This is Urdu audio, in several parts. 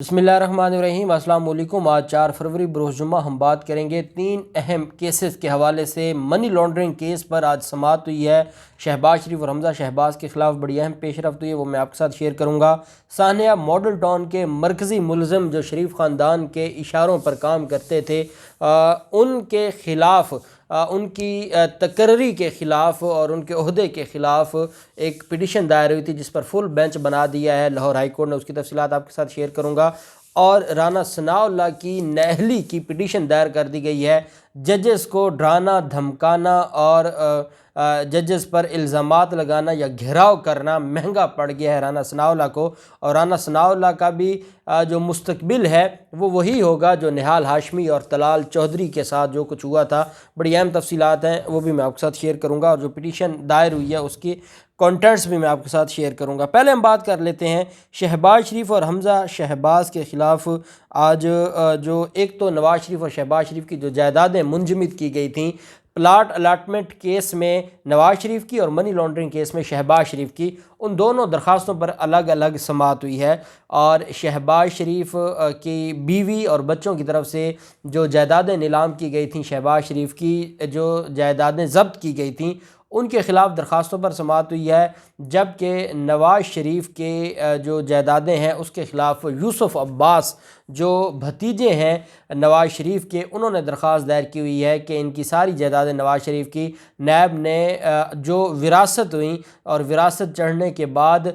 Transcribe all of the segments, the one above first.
بسم اللہ الرحمن الرحیم۔ السلام علیکم۔ آج 4 فروری بروز جمعہ ہم بات کریں گے 3 اہم کیسز کے حوالے سے۔ منی لانڈرنگ کیس پر آج سماعت ہوئی ہے۔ شہباز شریف اور حمزہ شہباز کے خلاف بڑی اہم پیش رفت ہوئی ہے، وہ میں آپ کے ساتھ شیئر کروں گا۔ سانحہ ماڈل ٹاؤن کے مرکزی ملزم جو شریف خاندان کے اشاروں پر کام کرتے تھے، ان کے خلاف، ان کی تقرری کے خلاف اور ان کے عہدے کے خلاف ایک پٹیشن دائر ہوئی تھی جس پر فل بینچ بنا دیا ہے لاہور ہائی کورٹ نے۔ اس کی تفصیلات آپ کے ساتھ شیئر کروں گا۔ اور رانا ثناء اللہ کی نااہلی کی پٹیشن دائر کر دی گئی ہے۔ ججز کو ڈرانا، دھمکانا اور ججز پر الزامات لگانا یا گھیراؤ کرنا مہنگا پڑ گیا ہے رانا ثناء اللہ کو، اور رانا ثناء اللہ کا بھی جو مستقبل ہے وہ وہی ہوگا جو نہال ہاشمی اور طلال چودھری کے ساتھ جو کچھ ہوا تھا۔ بڑی اہم تفصیلات ہیں، وہ بھی میں آپ کے ساتھ شیئر کروں گا، اور جو پٹیشن دائر ہوئی ہے اس کی کانٹینٹس بھی میں آپ کے ساتھ شیئر کروں گا۔ پہلے ہم بات کر لیتے ہیں شہباز شریف اور حمزہ شہباز کے خلاف۔ آج جو ایک تو نواز شریف اور شہباز شریف کی جو جائیدادیں منجمد کی گئی تھیں، پلاٹ الاٹمنٹ کیس میں نواز شریف کی اور منی لانڈرنگ کیس میں شہباز شریف کی، ان دونوں درخواستوں پر الگ الگ سماعت ہوئی ہے۔ اور شہباز شریف کی بیوی اور بچوں کی طرف سے جو جائیدادیں نیلام کی گئی تھیں، شہباز شریف کی جو جائیدادیں ضبط کی گئی تھیں، ان کے خلاف درخواستوں پر سماعت ہوئی ہے، جبکہ نواز شریف کے جو جائیدادیں ہیں اس کے خلاف یوسف عباس جو بھتیجے ہیں نواز شریف کے، انہوں نے درخواست دائر کی ہوئی ہے کہ ان کی ساری جائیدادیں نواز شریف کی نیب نے جو وراثت ہوئیں اور وراثت چڑھنے کے بعد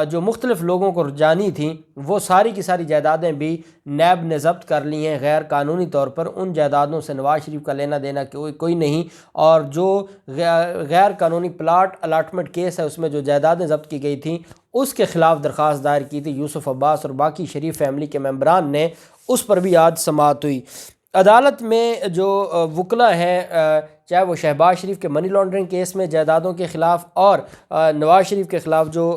جو مختلف لوگوں کو جانی تھیں، وہ ساری کی ساری جائیدادیں بھی نیب نے ضبط کر لی ہیں غیر قانونی طور پر۔ ان جائیدادوں سے نواز شریف کا لینا دینا کوئی نہیں، اور جو غیر قانونی پلاٹ الاٹمنٹ کیس ہے اس میں جو جائیدادیں ضبط کی گئی تھیں اس کے خلاف درخواست دائر کی تھی یوسف عباس اور باقی شریف فیملی کے ممبران نے، اس پر بھی آج سماعت ہوئی۔ عدالت میں جو وکلا ہیں، چاہے وہ شہباز شریف کے منی لانڈرنگ کیس میں جائیدادوں کے خلاف اور نواز شریف کے خلاف جو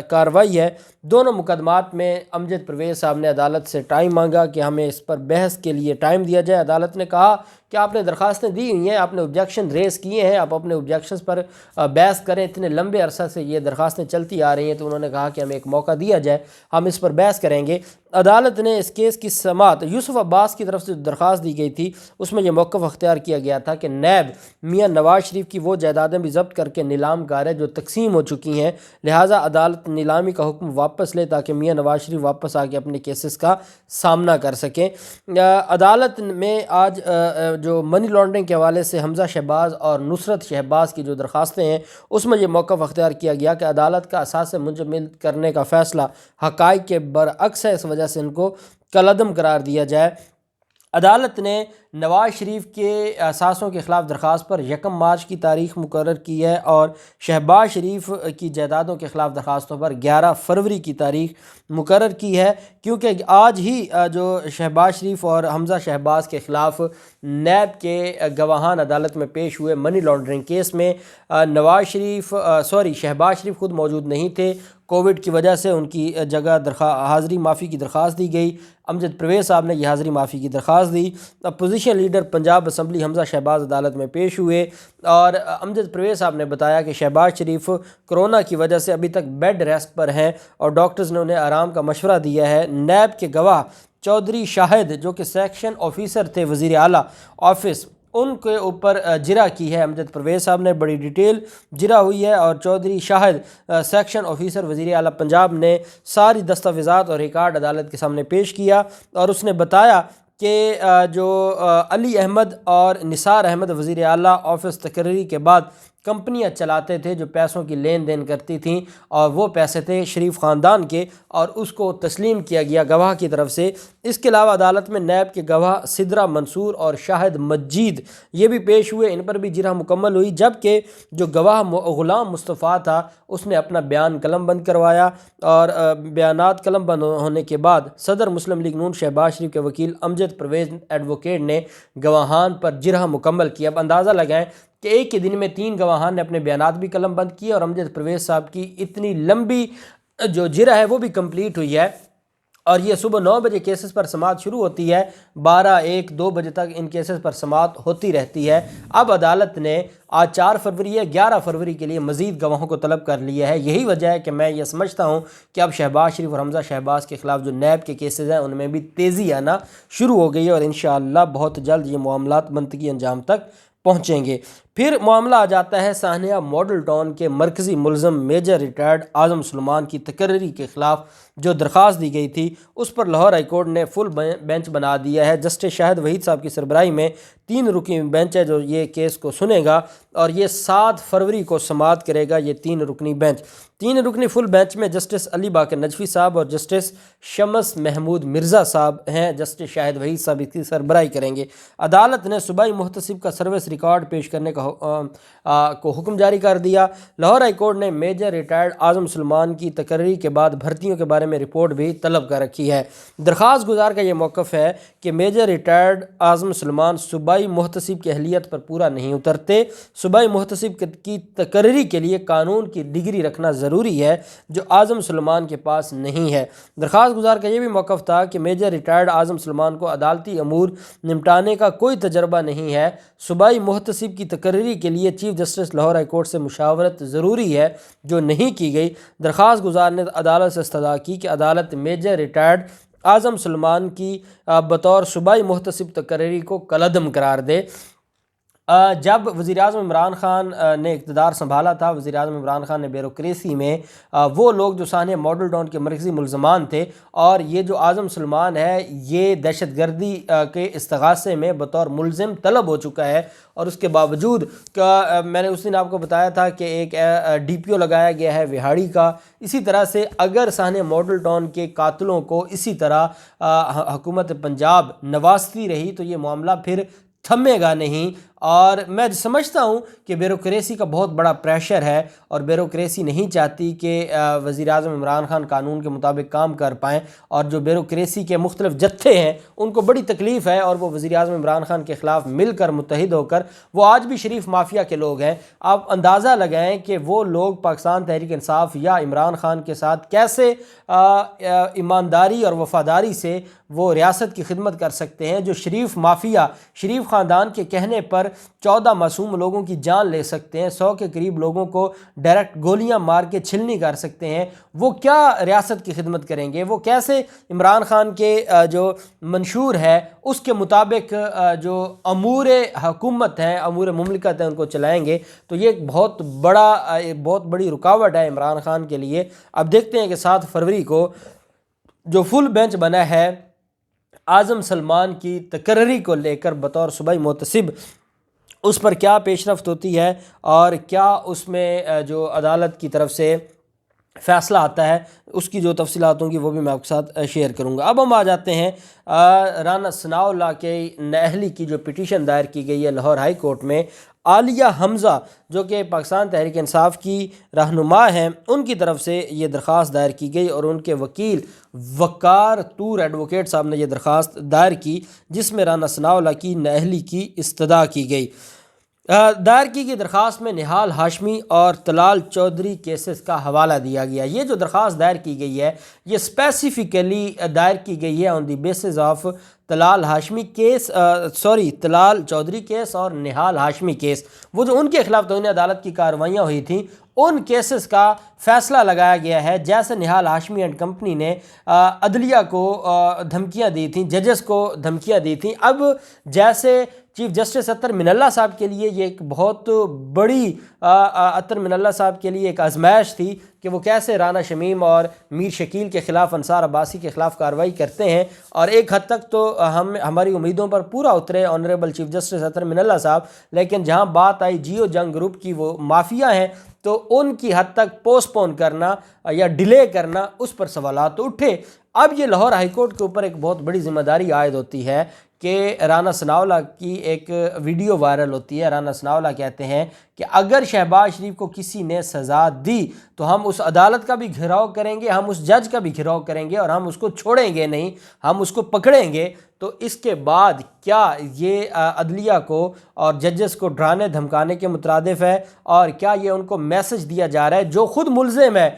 کارروائی ہے، دونوں مقدمات میں امجد پرویز صاحب نے عدالت سے ٹائم مانگا کہ ہمیں اس پر بحث کے لیے ٹائم دیا جائے۔ عدالت نے کہا کہ آپ نے درخواستیں دی ہوئی ہیں، آپ نے آبجیکشن ریز کیے ہیں، آپ اپنے آبجیکشنز پر بحث کریں، اتنے لمبے عرصہ سے یہ درخواستیں چلتی آ رہی ہیں، تو انہوں نے کہا کہ ہمیں ایک موقع دیا جائے، ہم اس پر بحث کریں گے۔ عدالت نے اس کیس کی سماعت یوسف عباس کی طرف سے درخواست دی گئی تھی، اس میں یہ موقف اختیار کیا گیا تھا کہ نیب میاں نواز شریف کی وہ جائیدادیں بھی ضبط کر کے نیلام کار ہے جو تقسیم ہو چکی ہیں، لہٰذا عدالت نیلامی کا حکم واپس لے تاکہ میاں نواز شریف واپس آ کے اپنے کیسز کا سامنا کر سکیں۔ عدالت میں آج جو منی لانڈرنگ کے حوالے سے حمزہ شہباز اور نصرت شہباز کی جو درخواستیں ہیں اس میں یہ موقف اختیار کیا گیا کہ عدالت کا اثاثے منجمد کرنے کا فیصلہ حقائق کے برعکس ہے، اس وجہ سے ان کو کالعدم قرار دیا جائے۔ عدالت نے نواز شریف کے اثاثوں کے خلاف درخواست پر 1 مارچ کی تاریخ مقرر کی ہے، اور شہباز شریف کی جائیدادوں کے خلاف درخواستوں پر 11 فروری کی تاریخ مقرر کی ہے، کیونکہ آج ہی جو شہباز شریف اور حمزہ شہباز کے خلاف نیب کے گواہان عدالت میں پیش ہوئے منی لانڈرنگ کیس میں شہباز شریف خود موجود نہیں تھے، کووڈ کی وجہ سے ان کی جگہ حاضری معافی کی درخواست دی گئی۔ امجد پرویز صاحب نے یہ حاضری معافی کی درخواست دی۔ اپوزیشن لیڈر پنجاب اسمبلی حمزہ شہباز عدالت میں پیش ہوئے، اور امجد پرویز صاحب نے بتایا کہ شہباز شریف کرونا کی وجہ سے ابھی تک بیڈ ریسٹ پر ہیں اور ڈاکٹرز نے انہیں آرام کا مشورہ دیا ہے۔ نیب کے گواہ چودھری شاہد جو کہ سیکشن آفیسر تھے وزیر اعلیٰ آفس، ان کے اوپر جرح کی ہے امجد پرویز صاحب نے، بڑی ڈیٹیل جرح ہوئی ہے، اور چودھری شاہد سیکشن آفیسر وزیر اعلیٰ پنجاب نے ساری دستاویزات اور ریکارڈ عدالت کے سامنے پیش کیا، اور اس نے بتایا کہ جو علی احمد اور نثار احمد وزیر اعلیٰ آفس تقرری کے بعد کمپنیاں چلاتے تھے جو پیسوں کی لین دین کرتی تھیں، اور وہ پیسے تھے شریف خاندان کے، اور اس کو تسلیم کیا گیا گواہ کی طرف سے۔ اس کے علاوہ عدالت میں نیب کے گواہ سدرہ منصور اور شاہد مجید یہ بھی پیش ہوئے، ان پر بھی جرح مکمل ہوئی، جبکہ جو گواہ غلام مصطفیٰ تھا اس نے اپنا بیان قلم بند کروایا، اور بیانات قلم بند ہونے کے بعد صدر مسلم لیگ نون شہباز شریف کے وکیل امجد پرویز ایڈوکیٹ نے گواہان پر جرح مکمل کیا۔ اب اندازہ لگائیں کہ ایک ہی دن میں 3 گواہان نے اپنے بیانات بھی قلم بند کیے، اور امجد پرویز صاحب کی اتنی لمبی جو جرح ہے وہ بھی کمپلیٹ ہوئی ہے۔ اور یہ صبح 9 بجے کیسز پر سماعت شروع ہوتی ہے، 12، 1، 2 بجے تک ان کیسز پر سماعت ہوتی رہتی ہے۔ اب عدالت نے آج 4 فروری ہے، 11 فروری کے لیے مزید گواہوں کو طلب کر لیا ہے۔ یہی وجہ ہے کہ میں یہ سمجھتا ہوں کہ اب شہباز شریف اور حمزہ شہباز کے خلاف جو نیب کے کیسز ہیں ان میں بھی تیزی آنا شروع ہو گئی ہے، اور انشاءاللہ بہت جلد یہ معاملات منطقی انجام تک پہنچیں گے۔ پھر معاملہ آ جاتا ہے سانحہ ماڈل ٹاؤن کے مرکزی ملزم میجر ریٹائرڈ اعظم سلیمان کی تقرری کے خلاف جو درخواست دی گئی تھی، اس پر لاہور ہائی کورٹ نے فل بینچ بنا دیا ہے۔ جسٹس شاہد وحید صاحب کی سربراہی میں 3 رکنی بینچ ہے جو یہ کیس کو سنے گا، اور یہ 7 فروری کو سماعت کرے گا یہ 3 رکنی بینچ۔ 3 رکنی فل بینچ میں جسٹس علی باقر نجفی صاحب اور جسٹس شمس محمود مرزا صاحب ہیں۔ جسٹس شاہد وحید صاحب اس کی سربراہی کریں گے۔ عدالت نے صوبائی محتسب کا سروس ریکارڈ پیش کرنے کو حکم جاری کر دیا۔ لاہور ہائی کورٹ نے میجر ریٹائرڈ اعظم سلیمان کی تقرری کے بعد بھرتیوں کے بارے میں رپورٹ بھی طلب کر رکھی ہے۔ درخواست گزار کا یہ موقف ہے کہ میجر ریٹائرڈ اعظم سلیمان صوبائی محتسب کی اہلیت پر پورا نہیں اترتے۔ صوبائی محتسب کی تقرری کے لیے قانون کی ڈگری رکھنا ضروری ہے جو اعظم سلیمان کے پاس نہیں ہے۔ درخواست گزار کا یہ بھی موقف تھا کہ میجر ریٹائرڈ اعظم سلیمان کو عدالتی امور نمٹانے کا کوئی تجربہ نہیں ہے۔ صوبائی محتسب کی تقرری کے لیے chief justice Lahore high court سے مشاورت ضروری ہے جو نہیں کی گئی۔ درخواست گزار نے عدالت سے استدعا کی کہ عدالت میجر ریٹائرڈ اعظم سلیمان کی بطور صوبائی محتسب تقرری کو کالعدم قرار دے۔ جب وزیراعظم عمران خان نے اقتدار سنبھالا تھا، وزیراعظم عمران خان نے بیوروکریسی میں وہ لوگ جو سانحہ ماڈل ٹاؤن کے مرکزی ملزمان تھے، اور یہ جو اعظم سلیمان ہے یہ دہشت گردی کے استغاثے میں بطور ملزم طلب ہو چکا ہے، اور اس کے باوجود میں نے اس دن آپ کو بتایا تھا کہ ایک ڈی پی او لگایا گیا ہے وہاڑی کا۔ اسی طرح سے اگر سانحہ ماڈل ٹاؤن کے قاتلوں کو اسی طرح حکومت پنجاب نوازتی رہی تو یہ معاملہ پھر تھمے گا نہیں، اور میں سمجھتا ہوں کہ بیوروکریسی کا بہت بڑا پریشر ہے، اور بیوروکریسی نہیں چاہتی کہ وزیراعظم عمران خان قانون کے مطابق کام کر پائیں، اور جو بیوروکریسی کے مختلف جتھے ہیں ان کو بڑی تکلیف ہے، اور وہ وزیراعظم عمران خان کے خلاف مل کر متحد ہو کر وہ آج بھی شریف مافیا کے لوگ ہیں۔ آپ اندازہ لگائیں کہ وہ لوگ پاکستان تحریک انصاف یا عمران خان کے ساتھ کیسے ایمانداری اور وفاداری سے وہ ریاست کی خدمت کر سکتے ہیں، جو شریف مافیا شریف خاندان کے کہنے پر 14 معصوم لوگوں کی جان لے سکتے ہیں، 100 کے قریب لوگوں کو ڈائریکٹ گولیاں مار کے چھلنی کر سکتے ہیں، وہ کیا ریاست کی خدمت کریں گے؟ وہ کیسے عمران خان کے جو منشور ہے اس کے مطابق جو امور حکومت ہیں، امور مملکت ہیں، ان کو چلائیں گے؟ تو یہ ایک بہت بڑی رکاوٹ ہے عمران خان کے لیے۔ اب دیکھتے ہیں کہ 7 فروری کو جو فل بینچ بنا ہے اعظم سلیمان کی تقرری کو لے کر بطور صوبائی محتسب، اس پر کیا پیش رفت ہوتی ہے، اور کیا اس میں جو عدالت کی طرف سے فیصلہ آتا ہے، اس کی جو تفصیلات ہوں گی وہ بھی میں آپ کے ساتھ شیئر کروں گا۔ اب ہم آ جاتے ہیں رانا ثناء اللہ کے نااہلی کی جو پٹیشن دائر کی گئی ہے لاہور ہائی کورٹ میں۔ عالیہ حمزہ جو کہ پاکستان تحریک انصاف کی رہنما ہیں، ان کی طرف سے یہ درخواست دائر کی گئی، اور ان کے وکیل وقار طور ایڈوکیٹ صاحب نے یہ درخواست دائر کی، جس میں رانا ثناء اللہ کی نااہلی کی استدعا کی گئی۔ دائر کی گئی درخواست میں نہال ہاشمی اور طلال چودھری کیسز کا حوالہ دیا گیا۔ یہ جو درخواست دائر کی گئی ہے یہ اسپیسیفکلی دائر کی گئی ہے on the basis of Talal Chaudhry case اور نہال ہاشمی کیس۔ وہ جو ان کے خلاف توہین عدالت کی کارروائیاں ہوئی تھیں ان کیسز کا فیصلہ لگایا گیا ہے۔ جیسے نہال ہاشمی اینڈ کمپنی نے عدلیہ کو دھمکیاں دی تھیں، ججز کو دھمکیاں دی تھیں، اب جیسے چیف جسٹس اطہر من اللہ صاحب کے لیے یہ ایک بہت بڑی اطہر من اللہ صاحب کے لیے ایک آزمائش تھی کہ وہ کیسے رانا شمیم اور میر شکیل کے خلاف، انصار عباسی کے خلاف کارروائی کرتے ہیں، اور ایک حد تک تو ہماری امیدوں پر پورا اترے آنریبل چیف جسٹس اطہر من اللہ صاحب، لیکن جہاں بات آئی جیو جنگ گروپ کی، وہ مافیا ہیں، تو ان کی حد تک پوسٹ پون کرنا یا ڈیلے کرنا، اس پر سوالات اٹھے۔ اب یہ لاہور ہائی کورٹ کے اوپر ایک بہت بڑی ذمہ داری عائد ہوتی ہے کہ رانا ثناءاللہ کی ایک ویڈیو وائرل ہوتی ہے۔ رانا ثناءاللہ کہتے ہیں کہ اگر شہباز شریف کو کسی نے سزا دی تو ہم اس عدالت کا بھی گھیراؤ کریں گے، ہم اس جج کا بھی گھیراؤ کریں گے اور ہم اس کو چھوڑیں گے نہیں، ہم اس کو پکڑیں گے۔ تو اس کے بعد کیا یہ عدلیہ کو اور ججز کو ڈرانے دھمکانے کے مترادف ہے؟ اور کیا یہ ان کو میسج دیا جا رہا ہے جو خود ملزم ہے،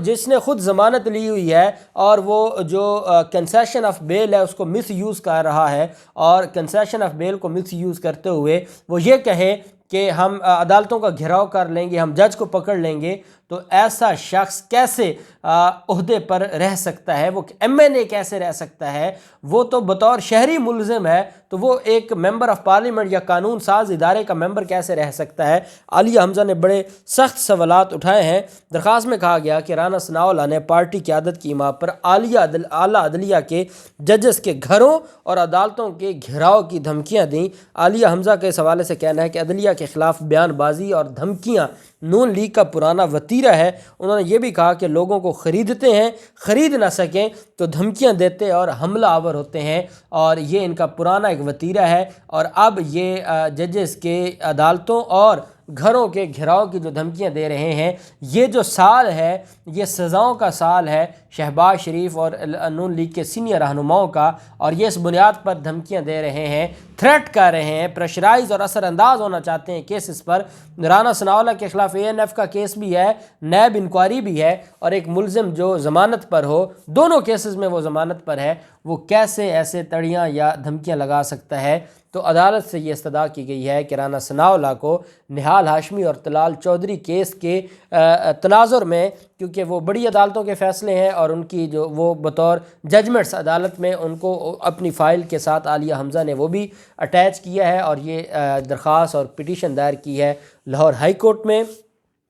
جس نے خود ضمانت لی ہوئی ہے اور وہ جو کنسیشن آف بیل ہے اس کو مس یوز کر رہا ہے، اور کنسیشن آف بیل کو مس یوز کرتے ہوئے وہ یہ کہے کہ ہم عدالتوں کا گھیراؤ کر لیں گے، ہم جج کو پکڑ لیں گے، تو ایسا شخص کیسے عہدے پر رہ سکتا ہے؟ وہ ایم این اے کیسے رہ سکتا ہے؟ وہ تو بطور شہری ملزم ہے، تو وہ ایک ممبر آف پارلیمنٹ یا قانون ساز ادارے کا ممبر کیسے رہ سکتا ہے؟ عالیہ حمزہ نے بڑے سخت سوالات اٹھائے ہیں۔ درخواست میں کہا گیا کہ رانا ثناءاللہ نے پارٹی قیادت کی ماں پر اعلیٰ عدلیہ کے ججز کے گھروں اور عدالتوں کے گھیراؤ کی دھمکیاں دیں۔ عالیہ حمزہ کے اس حوالے سے کہنا ہے کہ عدلیہ کے خلاف بیان بازی اور دھمکیاں نون لیگ کا پرانا وتیرہ ہے۔ انہوں نے یہ بھی کہا کہ لوگوں کو خریدتے ہیں، خرید نہ سکیں تو دھمکیاں دیتے اور حملہ آور ہوتے ہیں، اور یہ ان کا پرانا ایک وتیرہ ہے، اور اب یہ ججز کے عدالتوں اور گھروں کے گھیراؤ کی جو دھمکیاں دے رہے ہیں، یہ جو سال ہے یہ سزاؤں کا سال ہے شہباز شریف اور نون لیگ کے سینئر رہنماؤں کا، اور یہ اس بنیاد پر دھمکیاں دے رہے ہیں، تھریٹ کر رہے ہیں، پریشرائز اور اثر انداز ہونا چاہتے ہیں کیسز پر۔ رانا ثناءاللہ کے خلاف اے این ایف کا کیس بھی ہے، نیب انکوائری بھی ہے، اور ایک ملزم جو ضمانت پر ہو، دونوں کیسز میں وہ ضمانت پر ہے، وہ کیسے ایسے تڑیاں یا دھمکیاں لگا سکتا ہے؟ تو عدالت سے یہ استدعا کی گئی ہے کہ رانا ثناءاللہ کو نہال ہاشمی اور طلال چودھری کیس کے تناظر میں، کیونکہ وہ بڑی عدالتوں کے فیصلے ہیں اور ان کی جو وہ بطور ججمنٹس عدالت میں ان کو اپنی فائل کے ساتھ عالیہ حمزہ نے وہ بھی اٹیچ کیا ہے، اور یہ درخواست اور پٹیشن دائر کی ہے لاہور ہائی کورٹ میں۔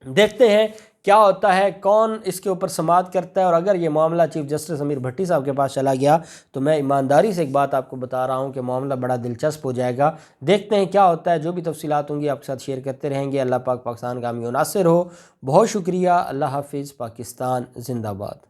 دیکھتے ہیں کیا ہوتا ہے، کون اس کے اوپر سماعت کرتا ہے، اور اگر یہ معاملہ چیف جسٹس امیر بھٹی صاحب کے پاس چلا گیا تو میں ایمانداری سے ایک بات آپ کو بتا رہا ہوں کہ معاملہ بڑا دلچسپ ہو جائے گا۔ دیکھتے ہیں کیا ہوتا ہے، جو بھی تفصیلات ہوں گی آپ کے ساتھ شیئر کرتے رہیں گے۔ اللہ پاک پاکستان کا حامی و ناصر ہو۔ بہت شکریہ، اللہ حافظ، پاکستان زندہ باد۔